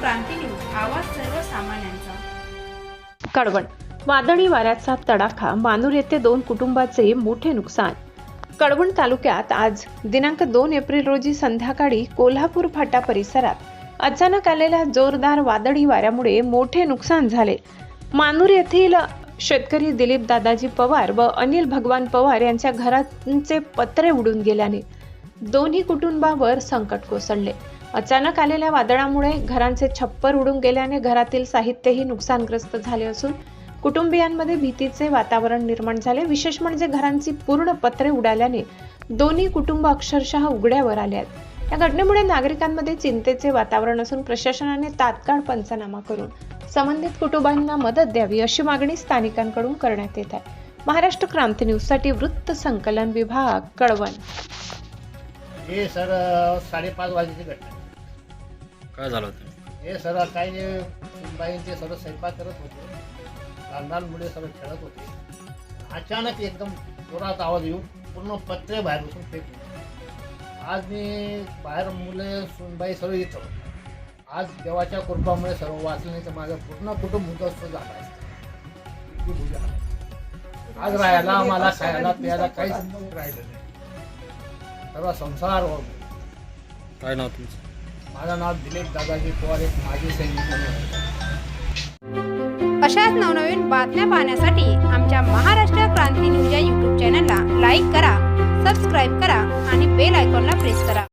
क्रांती news, आवाज सर्वसामान्यांचा. कळवण. वादळी वाऱ्याचा तडाखा, मानूर येथे 2 कुटुंबाचे मोठे नुकसान. कळवण तालुक्यात आज दिनांक 2 एप्रिल रोजी संध्याकाळी कोल्हापूर फाटा परिसरात अचानक आलेल्या जोरदार वादळी वाऱ्यामुळे मोठे नुकसान झाले. मानूर येथील शेतकरी दिलीप दादाजी पवार व अनिल भगवान पवार यांच्या घरांचे पत्रे उडून गेल्याने दोन्ही कुटुंबावर संकट कोसळले. अचानक आलेल्या वादळामुळे घरांचे छप्पर उडून गेल्याने घरातील साहित्यही नुकसानग्रस्त झाले असून कुटुंबियांमध्ये भीतीचे वातावरण निर्माण झाले. विशेष म्हणजे घरांची पूर्ण पत्रे उडाल्याने दोन्ही कुटुंब अक्षरशः उघड्यावर आले आहेत. या घटनेमुळे नागरिकांमध्ये चिंतेचे वातावरण असून प्रशासनाने तात्काळ पंचनामा करून संबंधित कुटुंबांना मदत द्यावी अशी मागणी स्थानिकांकडून करण्यात येत आहे. महाराष्ट्र क्रांती न्यूज साठी वृत्त संकलन विभाग, कळवण. हे सर 5:30 वाजेची घटना. काय झालं होतं? हे सर काही बाईंचे सर्व स्वयंपाक करत होते, लहान मुले सर्व खेळत होते. अचानक एकदम जोरात आवाज येऊन पूर्ण पत्रे बाहेर बसून फेकले. आज मी बाहेर मुले सुनबाई सर्व येत होते. आज देवाच्या कृपामुळे सर्व वाचले, नाही तर माझं पूर्ण कुटुंब उद्ध्वस्त झालं असतं. आज राहायला आम्हाला खायला प्यायला काहीच राहिलं नाही. सर्व संसार काय नाव तुमचं? माझं नाव दिलीप दादाजी पवार, एक माजी सैनिक म्हणून आहे. अशाच नवनवीन बातम्या पाहण्यासाठी आमच्या महाराष्ट्र क्रांती न्यूज या YouTube चॅनलला लाईक करा, सबस्क्राईब करा आणि बेल आयकॉनला प्रेस करा.